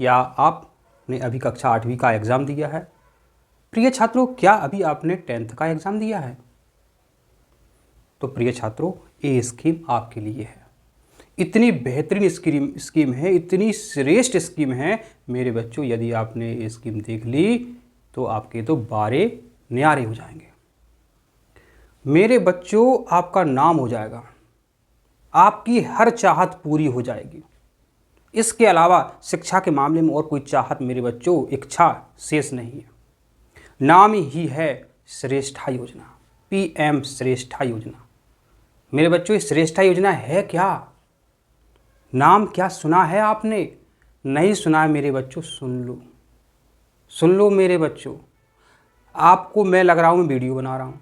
क्या आपने अभी कक्षा 8वीं का एग्ज़ाम दिया है? प्रिय छात्रों, क्या अभी आपने 10th का एग्ज़ाम दिया है? तो प्रिय छात्रों, ये स्कीम आपके लिए है। इतनी बेहतरीन स्कीम है, इतनी श्रेष्ठ स्कीम है मेरे बच्चों। यदि आपने ये स्कीम देख ली तो आपके तो बारे न्यारे हो जाएंगे। मेरे बच्चों, आपका नाम हो जाएगा, आपकी हर चाहत पूरी हो जाएगी। इसके अलावा शिक्षा के मामले में और कोई चाहत मेरे बच्चों, इच्छा शेष नहीं है। नाम ही है श्रेष्ठा योजना, PM श्रेष्ठा योजना। मेरे बच्चों, ये श्रेष्ठा योजना है क्या? नाम क्या सुना है आपने? नहीं सुना है मेरे बच्चों? सुन लो मेरे बच्चों। आपको मैं लग रहा हूँ मैं वीडियो बना रहा हूँ।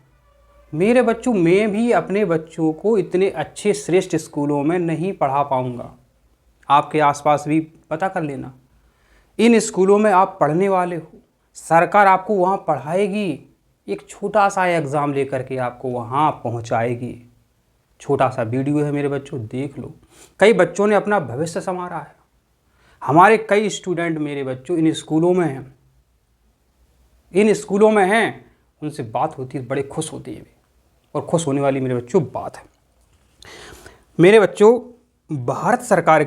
मेरे बच्चों, मैं भी अपने बच्चों को इतने अच्छे श्रेष्ठ स्कूलों में नहीं पढ़ा पाऊँगा। आपके आसपास भी पता कर लेना, इन स्कूलों में आप पढ़ने वाले हो, सरकार आपको वहाँ पढ़ाएगी, एक छोटा सा एग्ज़ाम लेकर के आपको वहाँ पहुँचाएगी। छोटा सा वीडियो है मेरे बच्चों, देख लो। कई बच्चों ने अपना भविष्य संवारा है। हमारे कई स्टूडेंट मेरे बच्चों इन स्कूलों में हैं, उनसे बात होती है, बड़े खुश होते हैं और खुश होने वाली मेरे बच्चों बात है। मेरे बच्चों, भारत सरकार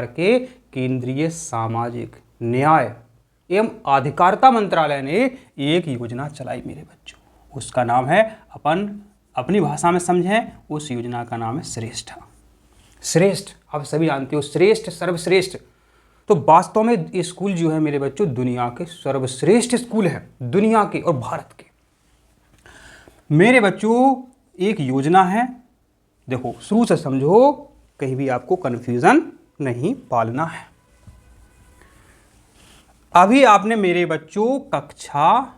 के केंद्रीय सामाजिक न्याय एवं अधिकारिता मंत्रालय ने एक योजना चलाई मेरे बच्चों। उसका नाम है, अपनी भाषा में समझें, उस योजना का नाम है श्रेष्ठ। आप सभी जानते हो, श्रेष्ठ, सर्वश्रेष्ठ। तो वास्तव में ये स्कूल जो है मेरे बच्चों, दुनिया के सर्वश्रेष्ठ स्कूल है, दुनिया के और भारत के। मेरे बच्चों, एक योजना है, देखो शुरू से समझो, कहीं भी आपको कन्फ्यूजन नहीं पालना है। अभी आपने मेरे बच्चों कक्षा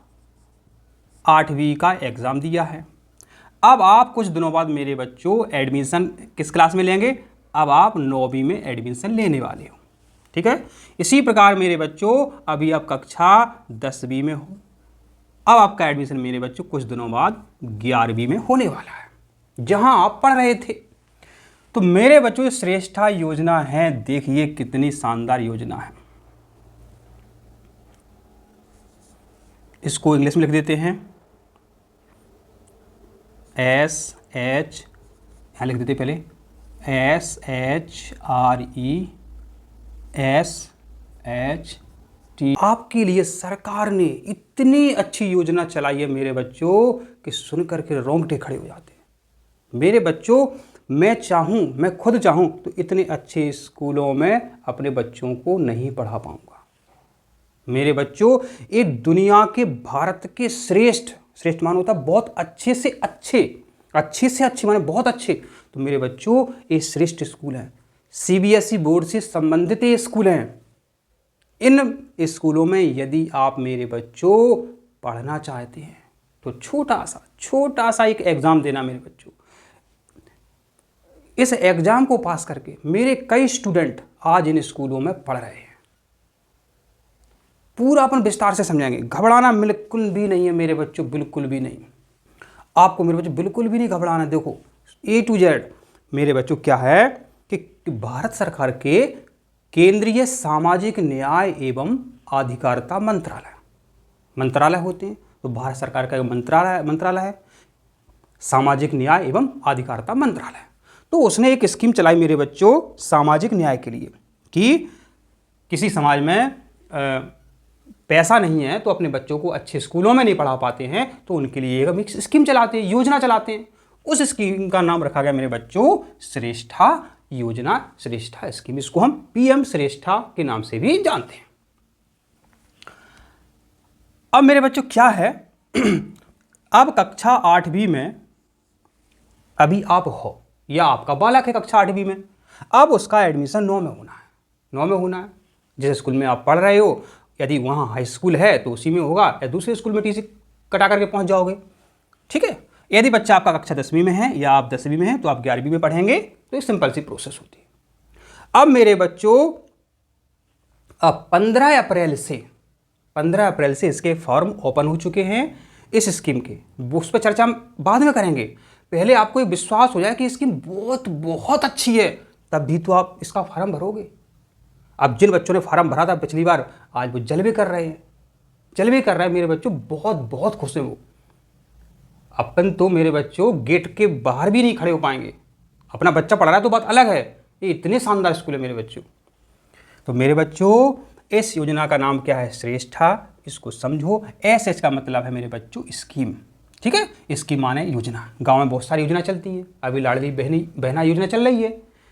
8वीं का एग्ज़ाम दिया है। अब आप कुछ दिनों बाद मेरे बच्चों एडमिशन किस क्लास में लेंगे? अब आप 9वीं में एडमिशन लेने वाले हो, ठीक है। इसी प्रकार मेरे बच्चों, अभी आप कक्षा 10वीं में हो। अब आपका एडमिशन मेरे बच्चों कुछ दिनों बाद 11वीं में होने वाला है, जहां आप पढ़ रहे थे। तो मेरे बच्चों, ये श्रेष्ठा योजना है, देखिए कितनी शानदार योजना है। इसको इंग्लिश में लिख देते हैं, SH, यहाँ लिख देते पहले SHRESHT। आपके लिए सरकार ने इतनी अच्छी योजना चलाई है मेरे बच्चों कि सुन करके रोंगटे खड़े हो जाते हैं। मेरे बच्चों, मैं खुद चाहूँ तो इतने अच्छे स्कूलों में अपने बच्चों को नहीं पढ़ा पाऊंगा। मेरे बच्चों, ये दुनिया के, भारत के श्रेष्ठ मान होता है बहुत अच्छे से अच्छे माने बहुत अच्छे। तो मेरे बच्चों, ये श्रेष्ठ स्कूल हैं, CBSE बोर्ड से संबंधित ये स्कूल हैं। इन स्कूलों में यदि आप मेरे बच्चों पढ़ना चाहते हैं तो छोटा सा एक एग्ज़ाम देना मेरे बच्चों। इस एग्ज़ाम को पास करके मेरे कई स्टूडेंट आज इन स्कूलों में पढ़ रहे हैं। पूरा अपन विस्तार से समझाएंगे, घबराना बिल्कुल भी नहीं है मेरे बच्चों, बिल्कुल भी नहीं। आपको मेरे बच्चों बिल्कुल भी नहीं घबराना। देखो A to Z मेरे बच्चों क्या है कि भारत सरकार के केंद्रीय सामाजिक न्याय एवं अधिकारिता मंत्रालय होते हैं। तो भारत सरकार का मंत्रालय है सामाजिक न्याय एवं अधिकारिता मंत्रालय। तो उसने एक स्कीम चलाई मेरे बच्चों सामाजिक न्याय के लिए कि किसी समाज में पैसा नहीं है तो अपने बच्चों को अच्छे स्कूलों में नहीं पढ़ा पाते हैं, तो उनके लिए एक स्कीम चलाते हैं, योजना चलाते हैं। उस स्कीम का नाम रखा गया मेरे बच्चों श्रेष्ठा योजना, श्रेष्ठा स्कीम। इसको हम PM श्रेष्ठा के नाम से भी जानते हैं। अब मेरे बच्चों क्या है, अब कक्षा 8वीं में अभी आप हो या आपका बालक है कक्षा 8वीं में, अब उसका एडमिशन 9 में होना है। जिस स्कूल में आप पढ़ रहे हो, यदि वहाँ हाई स्कूल है तो उसी में होगा, या दूसरे स्कूल में TC कटा करके पहुँच जाओगे, ठीक है। यदि बच्चा आपका कक्षा 10वीं में है या आप 10वीं में हैं तो आप 11वीं में पढ़ेंगे। तो एक सिंपल सी प्रोसेस होती है। अब मेरे बच्चों, अब 15 अप्रैल से इसके फॉर्म ओपन हो चुके हैं इस स्कीम के। उस पर चर्चा बाद में करेंगे। पहले आपको एक विश्वास हो जाए कि स्कीम बहुत अच्छी है, तब भी तो आप इसका फॉर्म भरोगे। अब जिन बच्चों ने फार्म भरा था पिछली बार, आज वो जलवे कर रहे हैं, जलवे कर रहे हैं मेरे बच्चों, बहुत बहुत खुश हैं वो। अपन तो मेरे बच्चों गेट के बाहर भी नहीं खड़े हो पाएंगे। अपना बच्चा पढ़ रहा है तो बात अलग है, ये इतने शानदार स्कूल है मेरे बच्चों। तो मेरे बच्चों इस योजना का नाम क्या है? श्रेष्ठा। इसको समझो। एस का मतलब है मेरे बच्चों स्कीम, ठीक है। स्कीम माने योजना। गांव में बहुत सारी योजना चलती हैं, अभी लाडली बहना योजना चल रही है,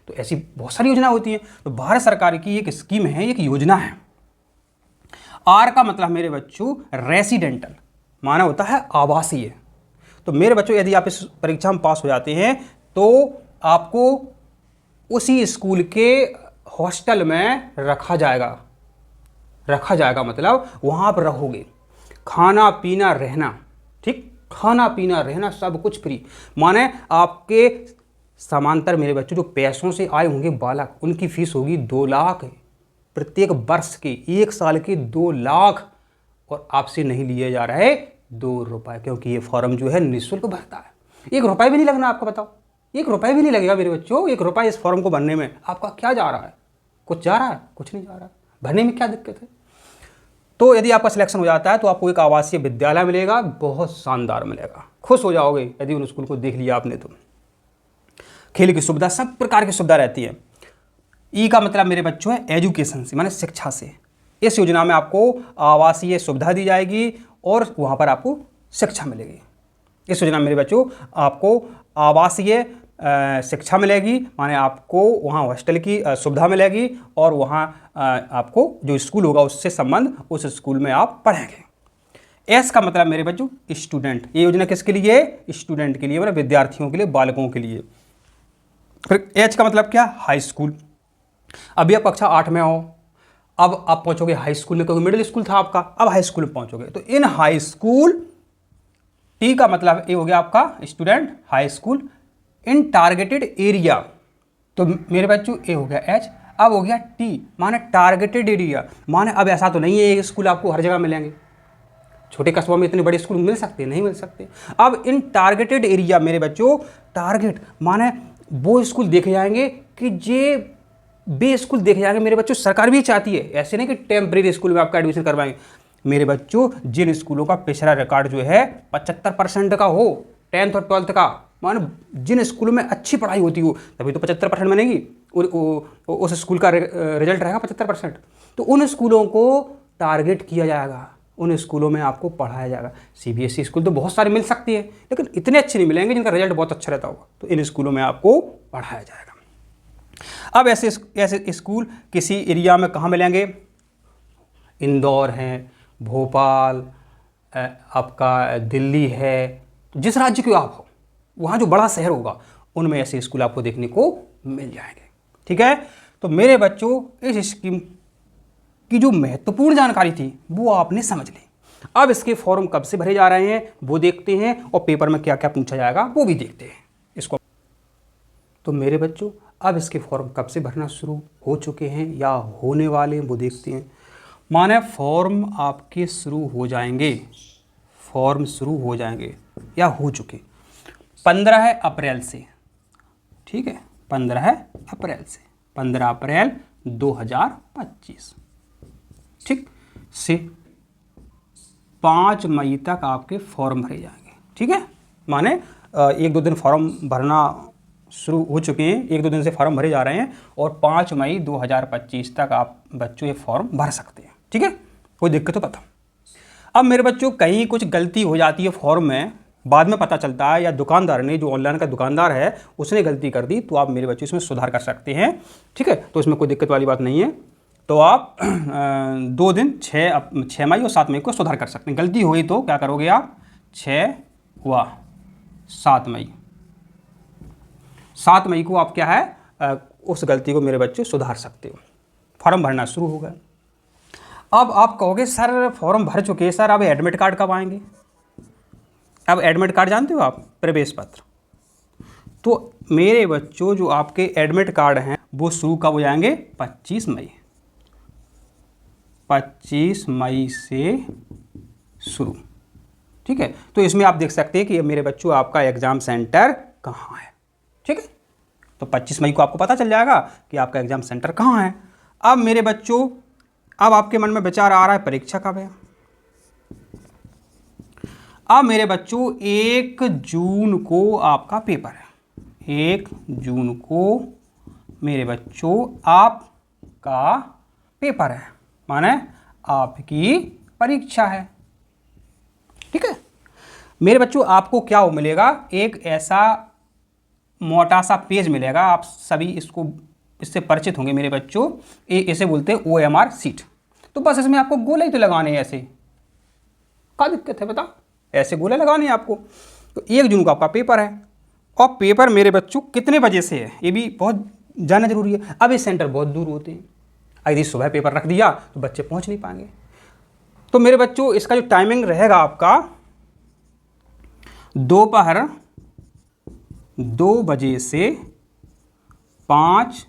तो ऐसी बहुत सारी योजना होती है। तो भारत सरकार की एक स्कीम है, एक योजना है। आर का मतलब मेरे बच्चों रेसिडेंटल, माना होता है आवासीय। तो मेरे बच्चों यदि आप इस परीक्षा में पास हो जाते हैं तो आपको उसी स्कूल के हॉस्टल में रखा जाएगा। रखा जाएगा मतलब वहाँ आप रहोगे, खाना पीना रहना, ठीक, खाना पीना रहना सब कुछ फ्री। माने आपके समांतर मेरे बच्चों जो पैसों से आए होंगे बालक, उनकी फीस होगी 2 लाख प्रत्येक वर्ष के, 1 साल के 2 लाख, और आपसे नहीं लिए जा रहे 2 रुपये, क्योंकि ये फॉर्म जो है निःशुल्क भरता है। 1 रुपये भी नहीं लगना आपको, बताओ, 1 रुपये भी नहीं लगेगा मेरे बच्चों। 1 रुपये इस फॉर्म को भरने में आपका क्या जा रहा है? कुछ जा रहा है? कुछ नहीं जा रहा है। भरने में क्या दिक्कत है? तो यदि आपका सिलेक्शन हो जाता है तो आपको एक आवासीय विद्यालय मिलेगा, बहुत शानदार मिलेगा, खुश हो जाओगे यदि उन स्कूल को देख लिया आपने तो। खेल की सुविधा, सब प्रकार की सुविधा रहती है। ई का मतलब मेरे बच्चों है एजुकेशन से, माने शिक्षा से। इस योजना में आपको आवासीय सुविधा दी जाएगी और वहाँ पर आपको शिक्षा मिलेगी। इस योजना में मेरे बच्चों आपको आवासीय शिक्षा मिलेगी, माने आपको वहाँ हॉस्टल की सुविधा मिलेगी और वहाँ आपको जो स्कूल होगा उससे संबंध, उस स्कूल में आप पढ़ेंगे। एस का मतलब मेरे बच्चों स्टूडेंट। ये योजना किसके लिए? स्टूडेंट के लिए, मतलब विद्यार्थियों के लिए, बालकों के लिए। फिर एच का मतलब क्या? High school. अभी आप कक्षा 8 में हो, अब आप पहुंचोगे हाई स्कूल में, क्योंकि मिडिल स्कूल था आपका, अब हाई स्कूल में पहुंचोगे। तो इन हाई स्कूल, टी का मतलब ये हो गया आपका स्टूडेंट, हाई स्कूल इन टारगेटेड एरिया। तो मेरे बच्चों ये हो गया एच। अब हो गया टी, माने टारगेटेड एरिया। माने अब ऐसा तो नहीं है ये स्कूल आपको हर जगह मिलेंगे, छोटे कस्बों में इतने बड़े स्कूल मिल सकते हैं? नहीं मिल सकते। अब इन टारगेटेड एरिया मेरे बच्चों, टारगेट माने वो स्कूल देखे जाएंगे कि जे बे स्कूल देखे जाएंगे मेरे बच्चों। सरकार भी चाहती है, ऐसे नहीं कि टेम्परेरी स्कूल में आपका एडमिशन करवाएंगे मेरे बच्चों। जिन स्कूलों का पिछड़ा रिकॉर्ड जो है 75% का हो, 10th और 12th का, मानो जिन स्कूलों में अच्छी पढ़ाई होती हो, तभी तो 75% बनेगी, उस स्कूल का रिजल्ट रहेगा 75%। तो उन स्कूलों को टारगेट किया जाएगा, उन स्कूलों में आपको पढ़ाया जाएगा। सीबीएसई स्कूल तो बहुत सारे मिल सकती है, लेकिन इतने अच्छे नहीं मिलेंगे जिनका रिजल्ट बहुत अच्छा रहता होगा, तो इन स्कूलों में आपको पढ़ाया जाएगा। अब ऐसे स्कूल किसी एरिया में कहाँ मिलेंगे? इंदौर है, भोपाल, आपका दिल्ली है, जिस राज्य के आप हो वहाँ जो बड़ा शहर होगा उनमें ऐसे स्कूल आपको देखने को मिल जाएंगे। ठीक है, तो मेरे बच्चों इस स्कीम की जो महत्वपूर्ण जानकारी थी वो आपने समझ ली। अब इसके फॉर्म कब से भरे जा रहे हैं वो देखते हैं, और पेपर में क्या क्या पूछा जाएगा वो भी देखते हैं इसको। तो मेरे बच्चों अब इसके फॉर्म कब से भरना शुरू हो चुके हैं या होने वाले हैं वो देखते हैं। माने फॉर्म आपके शुरू हो जाएंगे, फॉर्म शुरू हो जाएंगे या हो चुके 15 अप्रैल से। ठीक है, 15 अप्रैल से, 15 अप्रैल 2025, ठीक से 5 मई तक आपके फॉर्म भरे जाएंगे। ठीक है, माने 1-2 दिन फॉर्म भरना शुरू हो चुके हैं, 1-2 दिन से फॉर्म भरे जा रहे हैं, और 5 मई 2025 तक आप बच्चों ये फॉर्म भर सकते हैं। ठीक है, कोई दिक्कत तो पता। अब मेरे बच्चों कहीं कुछ गलती हो जाती है फॉर्म में, बाद में पता चलता है, या दुकानदार ने, जो ऑनलाइन का दुकानदार है उसने गलती कर दी, तो आप मेरे बच्चों इसमें सुधार कर सकते हैं। ठीक है, तो इसमें कोई दिक्कत वाली बात नहीं है। तो आप 2 दिन 6 मई और 7 मई को सुधार कर सकते हैं। गलती हुई तो क्या करोगे आप? 6 व 7 मई, 7 मई को आप क्या है उस गलती को मेरे बच्चे सुधार सकते हो। फॉर्म भरना शुरू हो गया। अब आप कहोगे सर फॉर्म भर चुके हैं सर, अब एडमिट कार्ड कब आएंगे? अब एडमिट कार्ड जानते हो आप, प्रवेश पत्र। तो मेरे बच्चों जो आपके एडमिट कार्ड हैं वो शुरू कब हो जाएंगे? 25 मई, 25 मई से शुरू। ठीक है, तो इसमें आप देख सकते हैं कि मेरे बच्चों आपका एग्ज़ाम सेंटर कहाँ है। ठीक है, तो 25 मई को आपको पता चल जाएगा कि आपका एग्ज़ाम सेंटर कहाँ है। अब मेरे बच्चों, अब आपके मन में विचार आ रहा है परीक्षा कब है। अब मेरे बच्चों 1 जून को आपका पेपर है। 1 जून को मेरे बच्चों आपका पेपर है, माने आपकी परीक्षा है। ठीक है मेरे बच्चों, आपको क्या मिलेगा, एक ऐसा मोटा सा पेज मिलेगा, आप सभी इससे परिचित होंगे मेरे बच्चों। इसे बोलते हैं OMR सीट। तो बस इसमें आपको गोले ही तो लगाने हैं, ऐसे क्या दिक्कत है बता, ऐसे गोले लगाने हैं आपको। तो 1 जून का आपका पेपर है, और पेपर मेरे बच्चों कितने बजे से है ये भी बहुत जानना जरूरी है। अब ये सेंटर बहुत दूर होते हैं, यदि सुबह पेपर रख दिया तो बच्चे पहुंच नहीं पाएंगे। तो मेरे बच्चों इसका जो टाइमिंग रहेगा आपका, दोपहर 2 बजे से 5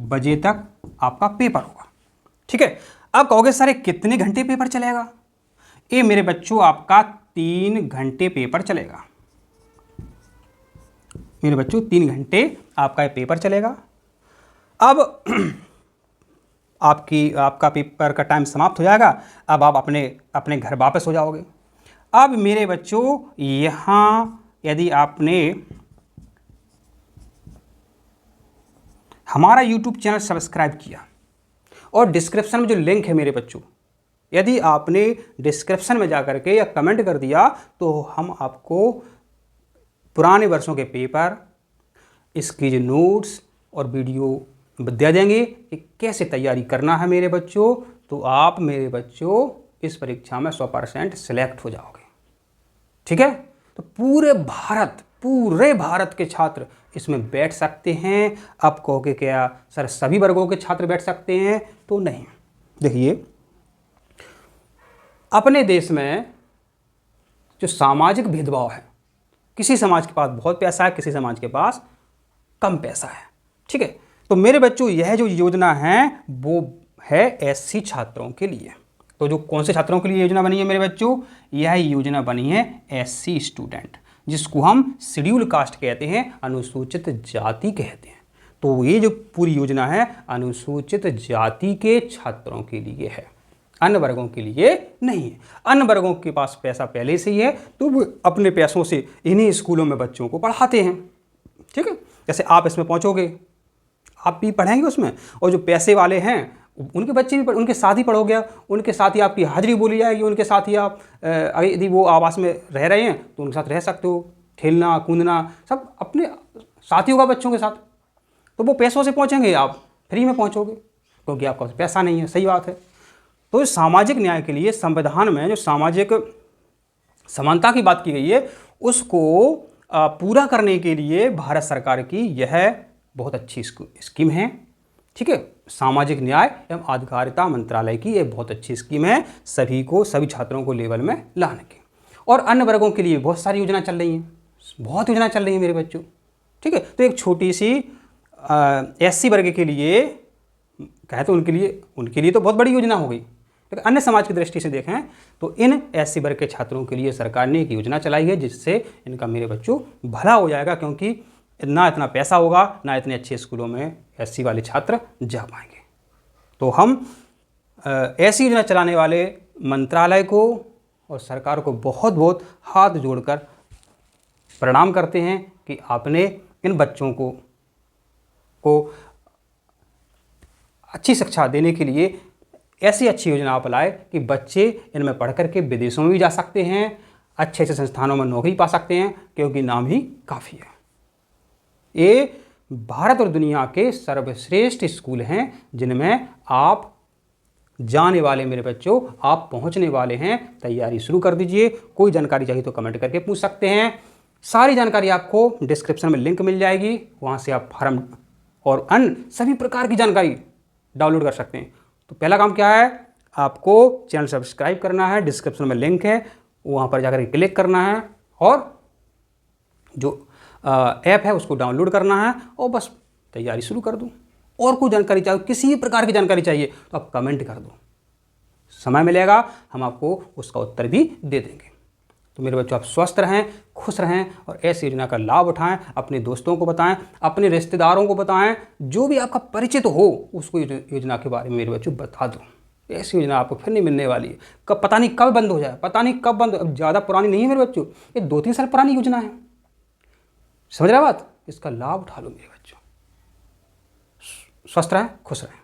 बजे तक आपका पेपर होगा। ठीक है, अब कहोगे सर कितने घंटे पेपर चलेगा। ये मेरे बच्चों आपका 3 घंटे पेपर चलेगा। मेरे बच्चों 3 घंटे आपका ये पेपर चलेगा। अब आपका पेपर का टाइम समाप्त हो जाएगा। अब आप अपने घर वापस हो जाओगे। अब मेरे बच्चों यहाँ यदि आपने हमारा YouTube चैनल सब्सक्राइब किया, और डिस्क्रिप्शन में जो लिंक है मेरे बच्चों, यदि आपने डिस्क्रिप्शन में जाकर के या कमेंट कर दिया तो हम आपको पुराने वर्षों के पेपर, इसकी जो नोट्स और वीडियो दे देंगे कि कैसे तैयारी करना है मेरे बच्चों। तो आप मेरे बच्चों इस परीक्षा में 100% सिलेक्ट हो जाओगे। ठीक है, तो पूरे भारत के छात्र इसमें बैठ सकते हैं। अब कहोगे क्या सर सभी वर्गों के छात्र बैठ सकते हैं, तो नहीं। देखिए अपने देश में जो सामाजिक भेदभाव है, किसी समाज के पास बहुत पैसा है, किसी समाज के पास कम पैसा है। ठीक है, तो मेरे बच्चों यह जो योजना है वो है SC छात्रों के लिए। तो जो कौन से छात्रों के लिए योजना बनी है मेरे बच्चों, यह योजना बनी है SC स्टूडेंट, जिसको हम शेड्यूल कास्ट कहते हैं, अनुसूचित जाति कहते हैं। तो ये जो पूरी योजना है अनुसूचित जाति के छात्रों के लिए है, अन्य वर्गों के लिए नहीं है। अन्य वर्गों के पास पैसा पहले से ही है, तो वो अपने पैसों से इन्हीं स्कूलों में बच्चों को पढ़ाते हैं। ठीक है, जैसे आप इसमें पहुंचोगे आप भी पढ़ेंगे उसमें, और जो पैसे वाले हैं उनके बच्चे भी उनके साथ ही पढ़ोगे, उनके साथ ही आपकी हाजिरी बोली जाएगी, उनके साथ ही आप यदि वो आवास में रह रहे हैं तो उनके साथ रह सकते हो, खेलना कूदना सब अपने साथ ही होगा बच्चों के साथ। तो वो पैसों से पहुँचेंगे, आप फ्री में पहुँचोगे क्योंकि आपका पैसा नहीं है। सही बात है। तो सामाजिक न्याय के लिए संविधान में जो सामाजिक समानता की बात की गई है, उसको पूरा करने के लिए भारत सरकार की यह बहुत अच्छी स्कीम है। ठीक है, सामाजिक न्याय एवं अधिकारिता मंत्रालय की एक बहुत अच्छी स्कीम है, सभी छात्रों को लेवल में लाने की। और अन्य वर्गों के लिए बहुत सारी योजना चल रही हैं, बहुत योजना चल रही है मेरे बच्चों। ठीक है, तो एक छोटी सी SC वर्ग के लिए कहे तो उनके लिए तो बहुत बड़ी योजना हो गई, लेकिन अन्य समाज की दृष्टि से देखें तो इन SC वर्ग के छात्रों के लिए सरकार ने एक योजना चलाई है, जिससे इनका मेरे बच्चों भला हो जाएगा, क्योंकि ना इतना पैसा होगा, ना इतने अच्छे स्कूलों में SC वाले छात्र जा पाएंगे। तो हम ऐसी योजना चलाने वाले मंत्रालय को और सरकार को बहुत बहुत हाथ जोड़कर प्रणाम करते हैं कि आपने इन बच्चों को अच्छी शिक्षा देने के लिए ऐसी अच्छी योजना आप लाए कि बच्चे इनमें पढ़ करके विदेशों में भी जा सकते हैं, अच्छे अच्छे संस्थानों में नौकरी पा सकते हैं, क्योंकि नाम ही काफ़ी है। ये भारत और दुनिया के सर्वश्रेष्ठ स्कूल हैं, जिनमें आप जाने वाले मेरे बच्चों, आप पहुंचने वाले हैं। तैयारी शुरू कर दीजिए। कोई जानकारी चाहिए तो कमेंट करके पूछ सकते हैं। सारी जानकारी आपको डिस्क्रिप्शन में लिंक मिल जाएगी, वहां से आप फॉर्म और अन्य सभी प्रकार की जानकारी डाउनलोड कर सकते हैं। तो पहला काम क्या है, आपको चैनल सब्सक्राइब करना है, डिस्क्रिप्शन में लिंक है, वहाँ पर जाकर क्लिक करना है और जो ऐप है उसको डाउनलोड करना है और बस तैयारी शुरू कर दूँ। और कोई जानकारी चाहिए, किसी भी प्रकार की जानकारी चाहिए तो आप कमेंट कर दो, समय मिलेगा हम आपको उसका उत्तर भी दे देंगे। तो मेरे बच्चों आप स्वस्थ रहें, खुश रहें और ऐसी योजना का लाभ उठाएं, अपने दोस्तों को बताएं, अपने रिश्तेदारों को बताएं, जो भी आपका परिचित हो उसको योजना के बारे में मेरे बच्चों बता दो। ऐसी योजना आपको फिर नहीं मिलने वाली है। कब पता नहीं कब बंद हो जाए, पता नहीं कब बंद, अब ज़्यादा पुरानी नहीं है मेरे बच्चों, ये 2-3 साल पुरानी योजना है। समझ रहे बात? इसका लाभ उठा लो मेरे बच्चों। स्वस्थ रहें, खुश रहें।